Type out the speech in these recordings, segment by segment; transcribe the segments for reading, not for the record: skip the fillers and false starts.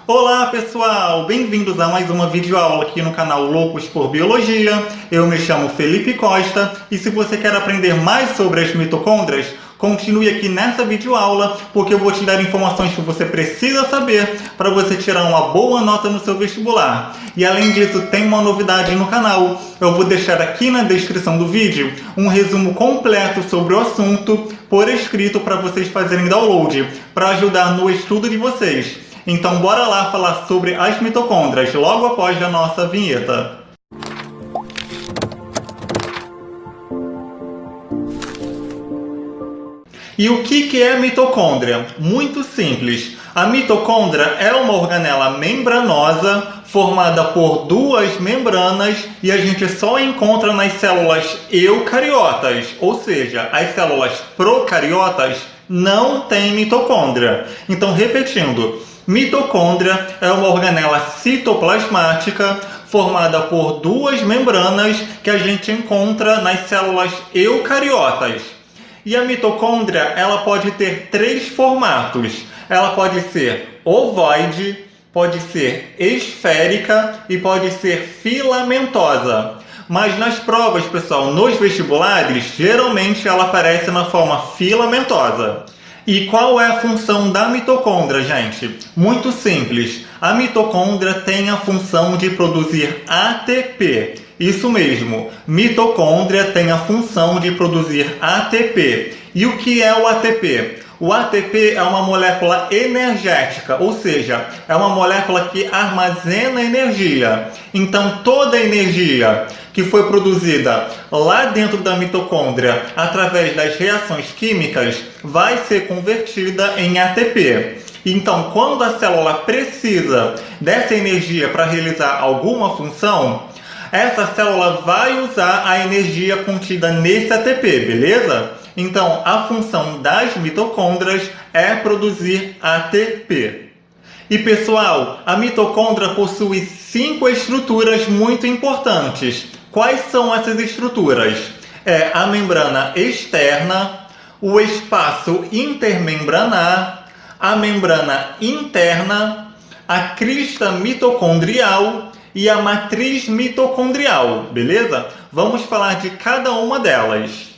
Olá pessoal, bem-vindos a mais uma videoaula aqui no canal Loucos por Biologia. Eu me chamo Felipe Costa e se você quer aprender mais sobre as mitocôndrias, continue aqui nessa videoaula porque eu vou te dar informações que você precisa saber para você tirar uma boa nota no seu vestibular. E além disso, tem uma novidade no canal. Eu vou deixar aqui na descrição do vídeo um resumo completo sobre o assunto por escrito para vocês fazerem download, para ajudar no estudo de vocês. Então bora lá falar sobre as mitocôndrias logo após a nossa vinheta. E o que é mitocôndria? Muito simples. A mitocôndria é uma organela membranosa formada por duas membranas e a gente só encontra nas células eucariotas, ou seja, as células procariotas não têm mitocôndria. Então, repetindo, mitocôndria é uma organela citoplasmática formada por duas membranas que a gente encontra nas células eucariotas. E a mitocôndria, ela pode ter três formatos. Ela pode ser ovoide, pode ser esférica e pode ser filamentosa. Mas nas provas, pessoal, nos vestibulares, geralmente ela aparece na forma filamentosa. E qual é a função da mitocôndria, gente? Muito simples. A mitocôndria tem a função de produzir ATP. Isso mesmo, mitocôndria tem a função de produzir ATP. E o que é o ATP? O ATP é uma molécula energética, ou seja, é uma molécula que armazena energia. Então, toda a energia que foi produzida lá dentro da mitocôndria através das reações químicas vai ser convertida em ATP. Então, quando a célula precisa dessa energia para realizar alguma função, essa célula vai usar a energia contida nesse ATP, beleza? Então, a função das mitocôndrias é produzir ATP. E pessoal, a mitocôndria possui 5 estruturas muito importantes. Quais são essas estruturas? É a membrana externa, o espaço intermembranar, a membrana interna, a crista mitocondrial e a matriz mitocondrial, beleza? Vamos falar de cada uma delas.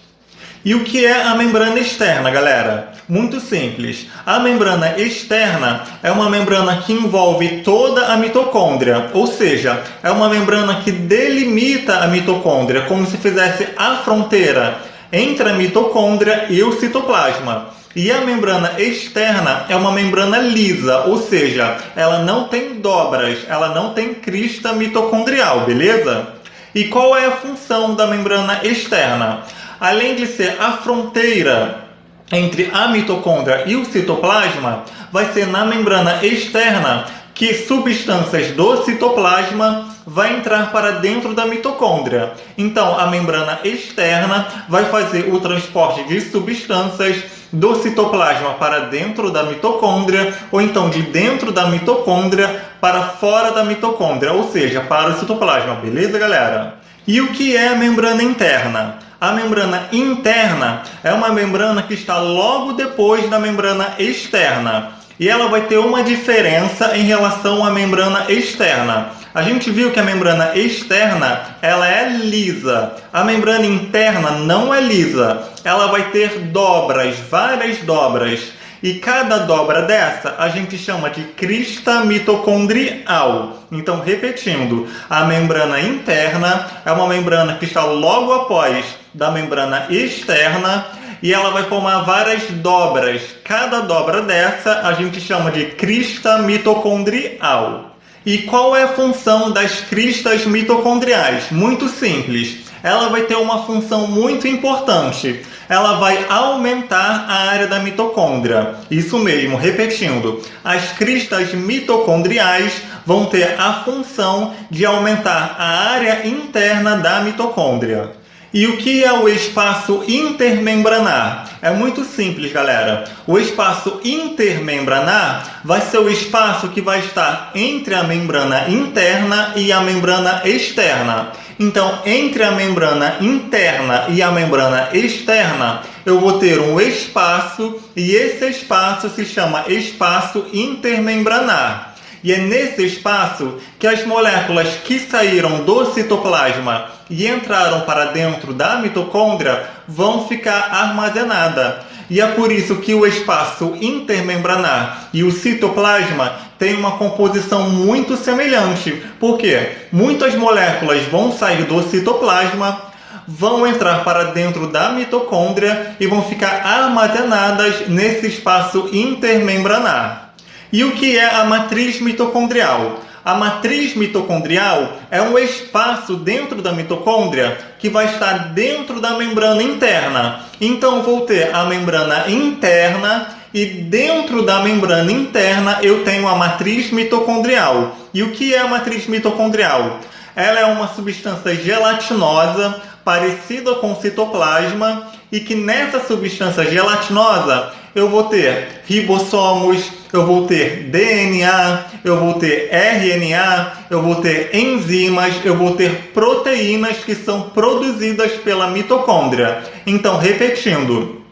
E o que é a membrana externa, galera? Muito simples. A membrana externa é uma membrana que envolve toda a mitocôndria, ou seja, é uma membrana que delimita a mitocôndria, como se fizesse a fronteira entre a mitocôndria e o citoplasma. E a membrana externa é uma membrana lisa, ou seja, ela não tem dobras, ela não tem crista mitocondrial, beleza? E qual é a função da membrana externa? Além de ser a fronteira entre a mitocôndria e o citoplasma, vai ser na membrana externa que substâncias do citoplasma vai entrar para dentro da mitocôndria. Então, a membrana externa vai fazer o transporte de substâncias do citoplasma para dentro da mitocôndria, ou então de dentro da mitocôndria para fora da mitocôndria, ou seja, para o citoplasma, beleza, galera? E o que é a membrana interna? A membrana interna é uma membrana que está logo depois da membrana externa. E ela vai ter uma diferença em relação à membrana externa. A gente viu que a membrana externa ela é lisa. A membrana interna não é lisa. Ela vai ter dobras, várias dobras. E cada dobra dessa a gente chama de crista mitocondrial. Então, repetindo, a membrana interna é uma membrana que está logo após da membrana externa e ela vai formar várias dobras. Cada dobra dessa a gente chama de crista mitocondrial. E qual é a função das cristas mitocondriais? Muito simples. Ela vai ter uma função muito importante. Ela vai aumentar a área da mitocôndria. Isso mesmo, repetindo. As cristas mitocondriais vão ter a função de aumentar a área interna da mitocôndria. E o que é o espaço intermembranar? É muito simples, galera. O espaço intermembranar vai ser o espaço que vai estar entre a membrana interna e a membrana externa. Então, entre a membrana interna e a membrana externa, eu vou ter um espaço e esse espaço se chama espaço intermembranar. E é nesse espaço que as moléculas que saíram do citoplasma e entraram para dentro da mitocôndria vão ficar armazenadas. E é por isso que o espaço intermembranar e o citoplasma têm uma composição muito semelhante, porque muitas moléculas vão sair do citoplasma, vão entrar para dentro da mitocôndria e vão ficar armazenadas nesse espaço intermembranar. E o que é a matriz mitocondrial? A matriz mitocondrial é um espaço dentro da mitocôndria que vai estar dentro da membrana interna. Então, vou ter a membrana interna e dentro da membrana interna eu tenho a matriz mitocondrial. E o que é a matriz mitocondrial? Ela é uma substância gelatinosa parecida com o citoplasma e que nessa substância gelatinosa eu vou ter ribossomos, eu vou ter DNA, eu vou ter RNA, eu vou ter enzimas, eu vou ter proteínas que são produzidas pela mitocôndria. Então, repetindo,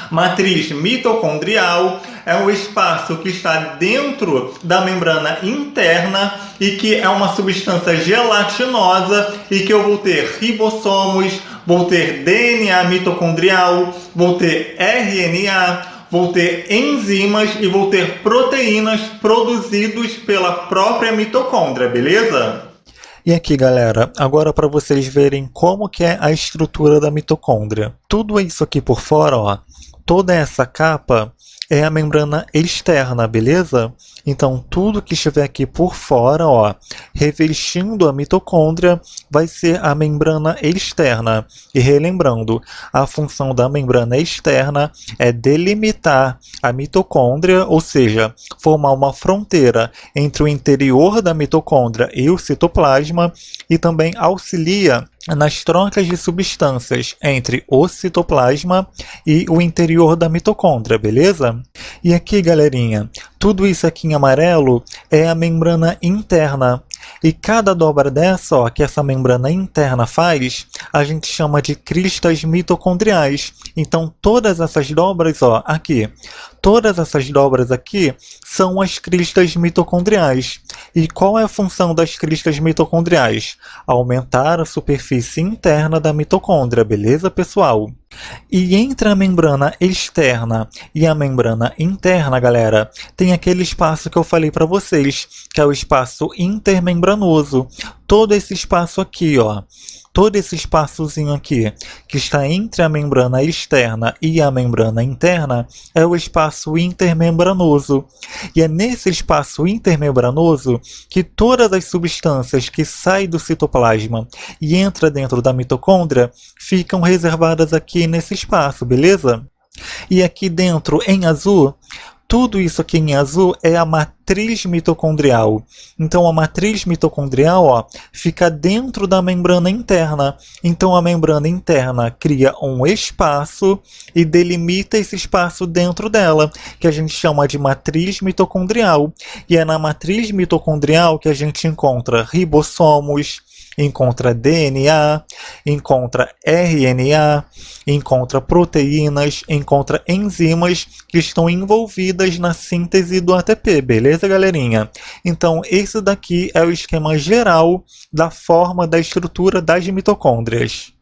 matriz mitocondrial é um espaço que está dentro da membrana interna e que é uma substância gelatinosa e que eu vou ter ribossomos, vou ter DNA mitocondrial, vou ter RNA, vou ter enzimas e vou ter proteínas produzidas pela própria mitocôndria, beleza? E aqui, galera, agora para vocês verem como que é a estrutura da mitocôndria. Tudo isso aqui por fora, ó, toda essa capa é a membrana externa, beleza? Então, tudo que estiver aqui por fora, ó, revestindo a mitocôndria, vai ser a membrana externa. E relembrando, a função da membrana externa é delimitar a mitocôndria, ou seja, formar uma fronteira entre o interior da mitocôndria e o citoplasma, e também auxilia nas trocas de substâncias entre o citoplasma e o interior da mitocôndria, beleza? E aqui, galerinha, tudo isso aqui em amarelo é a membrana interna. E cada dobra dessa, ó, que essa membrana interna faz, a gente chama de cristas mitocondriais. Então, todas essas dobras, ó, aqui, todas essas dobras aqui são as cristas mitocondriais. E qual é a função das cristas mitocondriais? Aumentar a superfície interna da mitocôndria, beleza, pessoal? E entre a membrana externa e a membrana interna, galera, tem aquele espaço que eu falei para vocês, que é o espaço intermembranoso. Todo esse espaço aqui, ó, todo esse espaçozinho aqui, que está entre a membrana externa e a membrana interna, é o espaço intermembranoso. E é nesse espaço intermembranoso que todas as substâncias que saem do citoplasma e entram dentro da mitocôndria ficam reservadas aqui nesse espaço, beleza? E aqui dentro, em azul, tudo isso aqui em azul é a matriz mitocondrial. Então, a matriz mitocondrial, ó, fica dentro da membrana interna. Então, a membrana interna cria um espaço e delimita esse espaço dentro dela, que a gente chama de matriz mitocondrial. E é na matriz mitocondrial que a gente encontra ribossomos, encontra DNA, encontra RNA, encontra proteínas, encontra enzimas que estão envolvidas na síntese do ATP, beleza, galerinha? Então, esse daqui é o esquema geral da forma da estrutura das mitocôndrias.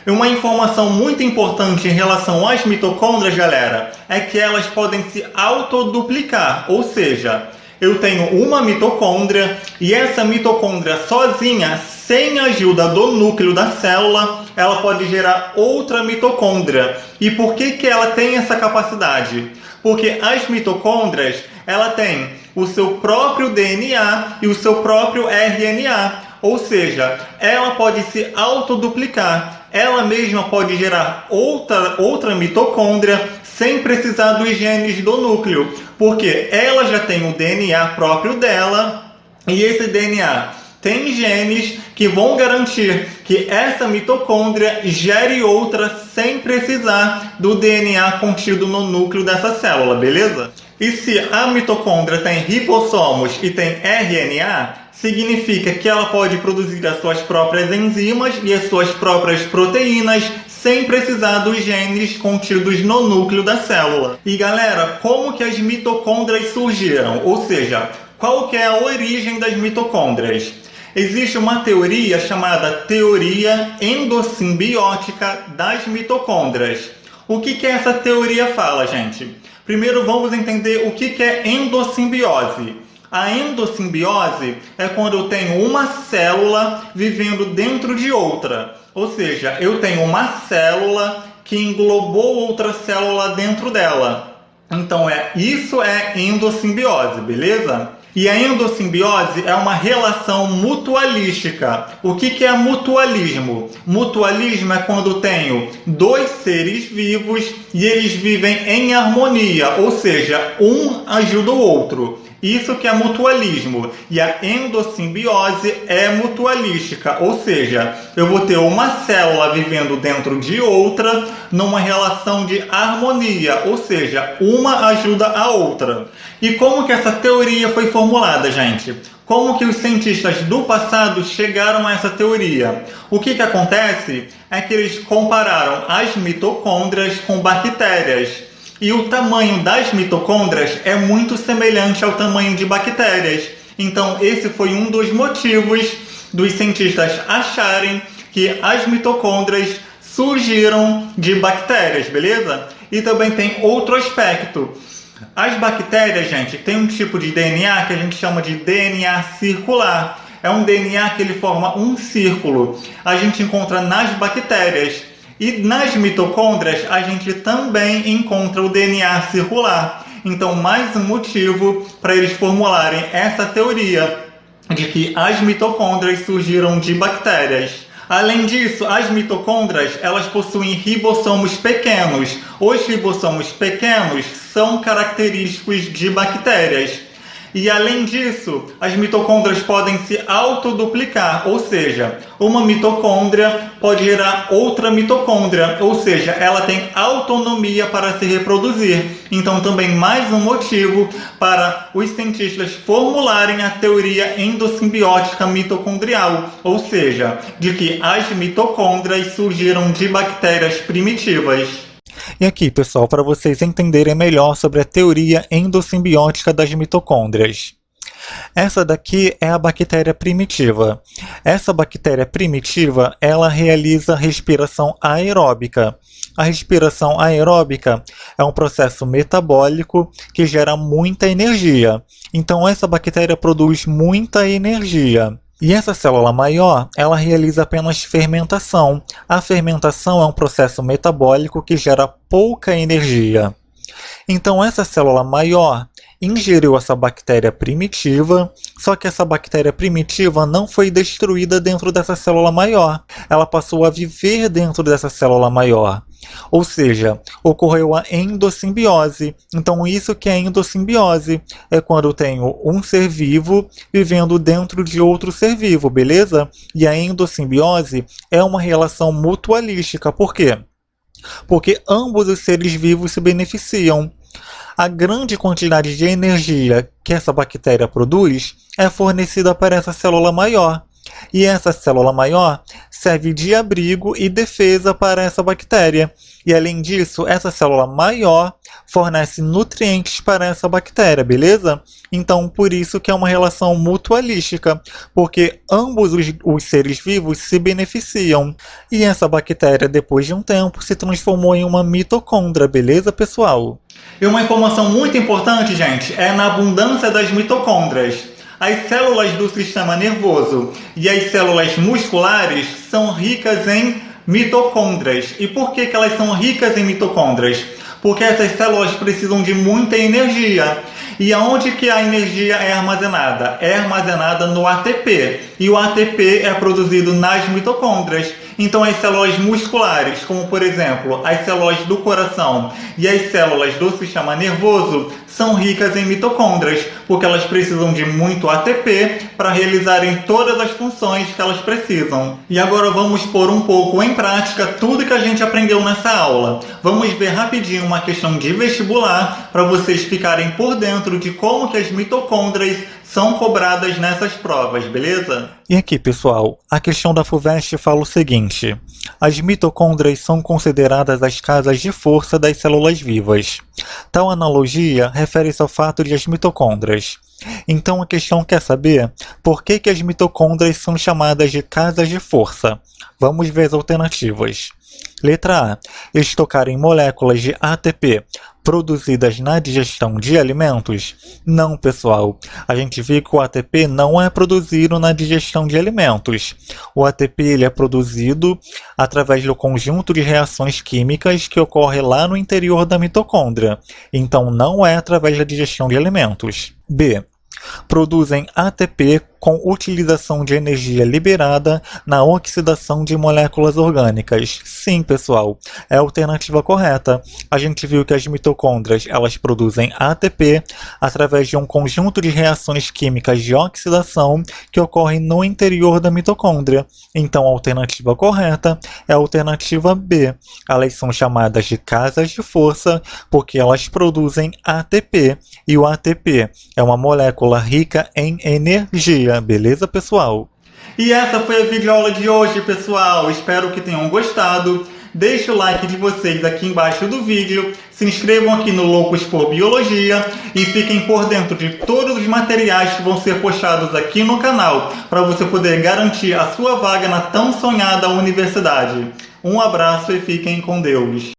E uma informação muito importante em relação às mitocôndrias, galera, é que elas podem se autoduplicar, ou seja, eu tenho uma mitocôndria e essa mitocôndria sozinha, sem a ajuda do núcleo da célula, ela pode gerar outra mitocôndria. E por que ela tem essa capacidade? Porque as mitocôndrias, ela tem o seu próprio DNA e o seu próprio RNA. Ou seja, ela pode se autoduplicar. Ela mesma pode gerar outra mitocôndria sem precisar dos genes do núcleo. Porque ela já tem o DNA próprio dela e esse DNA tem genes que vão garantir que essa mitocôndria gere outra sem precisar do DNA contido no núcleo dessa célula, beleza? E se a mitocôndria tem ribossomos e tem RNA, significa que ela pode produzir as suas próprias enzimas e as suas próprias proteínas sem precisar dos genes contidos no núcleo da célula. E galera, como que as mitocôndrias surgiram? Ou seja, qual que é a origem das mitocôndrias? Existe uma teoria chamada teoria endossimbiótica das mitocôndrias. O que essa teoria fala, gente? Primeiro vamos entender o que é endossimbiose. A endossimbiose é quando eu tenho uma célula vivendo dentro de outra. Ou seja, eu tenho uma célula que englobou outra célula dentro dela. Então isso é endossimbiose, beleza? E a endossimbiose é uma relação mutualística. O que é mutualismo? Mutualismo é quando eu tenho dois seres vivos e eles vivem em harmonia, ou seja, um ajuda o outro. Isso que é mutualismo. E a endossimbiose é mutualística, ou seja, eu vou ter uma célula vivendo dentro de outra numa relação de harmonia, ou seja, uma ajuda a outra. E como que essa teoria foi formulada, gente? Como que os cientistas do passado chegaram a essa teoria? O que acontece é que eles compararam as mitocôndrias com bactérias. E o tamanho das mitocôndrias é muito semelhante ao tamanho de bactérias. Então, esse foi um dos motivos dos cientistas acharem que as mitocôndrias surgiram de bactérias, beleza? E também tem outro aspecto. As bactérias, gente, tem um tipo de DNA que a gente chama de DNA circular. É um DNA que ele forma um círculo. A gente encontra nas bactérias. E nas mitocôndrias a gente também encontra o DNA circular. Então, mais um motivo para eles formularem essa teoria de que as mitocôndrias surgiram de bactérias. Além disso, as mitocôndrias elas possuem ribossomos pequenos. Os ribossomos pequenos são característicos de bactérias. E além disso, as mitocôndrias podem se autoduplicar, ou seja, uma mitocôndria pode gerar outra mitocôndria, ou seja, ela tem autonomia para se reproduzir. Então também mais um motivo para os cientistas formularem a teoria endossimbiótica mitocondrial, ou seja, de que as mitocôndrias surgiram de bactérias primitivas. E aqui, pessoal, para vocês entenderem melhor sobre a teoria endossimbiótica das mitocôndrias. Essa daqui é a bactéria primitiva. Essa bactéria primitiva, ela realiza respiração aeróbica. A respiração aeróbica é um processo metabólico que gera muita energia. Então, essa bactéria produz muita energia. E essa célula maior, ela realiza apenas fermentação. A fermentação é um processo metabólico que gera pouca energia. Então essa célula maior ingeriu essa bactéria primitiva, só que essa bactéria primitiva não foi destruída dentro dessa célula maior. Ela passou a viver dentro dessa célula maior. Ou seja, ocorreu a endossimbiose. Então isso que é endossimbiose é quando eu tenho um ser vivo vivendo dentro de outro ser vivo, beleza? E a endossimbiose é uma relação mutualística. Por quê? Porque ambos os seres vivos se beneficiam. A grande quantidade de energia que essa bactéria produz é fornecida para essa célula maior. E essa célula maior serve de abrigo e defesa para essa bactéria. E além disso, essa célula maior fornece nutrientes para essa bactéria, beleza? Então, por isso que é uma relação mutualística, porque ambos os seres vivos se beneficiam. E essa bactéria, depois de um tempo, se transformou em uma mitocôndria, beleza, pessoal? E uma informação muito importante, gente, é na abundância das mitocôndrias. As células do sistema nervoso e as células musculares são ricas em mitocôndrias. E por que elas são ricas em mitocôndrias? Porque essas células precisam de muita energia. E aonde que a energia é armazenada? É armazenada no ATP. E o ATP é produzido nas mitocôndrias. Então as células musculares, como por exemplo as células do coração e as células do sistema nervoso, são ricas em mitocôndrias, porque elas precisam de muito ATP para realizarem todas as funções que elas precisam. E agora vamos pôr um pouco em prática tudo que a gente aprendeu nessa aula. Vamos ver rapidinho uma questão de vestibular para vocês ficarem por dentro de como que as mitocôndrias são cobradas nessas provas, beleza? E aqui, pessoal, a questão da FUVEST fala o seguinte: as mitocôndrias são consideradas as casas de força das células vivas. Tal analogia refere-se ao fato de as mitocôndrias Então a questão quer saber por que as mitocôndrias são chamadas de casas de força. Vamos ver as alternativas. Letra A. Estocarem moléculas de ATP produzidas na digestão de alimentos? Não, pessoal. A gente viu que o ATP não é produzido na digestão de alimentos. O ATP ele é produzido através do conjunto de reações químicas que ocorre lá no interior da mitocôndria. Então, não é através da digestão de alimentos. B. Produzem ATP com utilização de energia liberada na oxidação de moléculas orgânicas. Sim, pessoal, é a alternativa correta. A gente viu que as mitocôndrias elas produzem ATP através de um conjunto de reações químicas de oxidação que ocorrem no interior da mitocôndria. Então, a alternativa correta é a alternativa B. Elas são chamadas de casas de força porque elas produzem ATP. E o ATP é uma molécula rica em energia. Beleza, pessoal? E essa foi a videoaula de hoje, pessoal. Espero que tenham gostado. Deixe o like de vocês aqui embaixo do vídeo. Se inscrevam aqui no Loucos por Biologia e fiquem por dentro de todos os materiais que vão ser postados aqui no canal para você poder garantir a sua vaga na tão sonhada universidade. Um abraço e fiquem com Deus.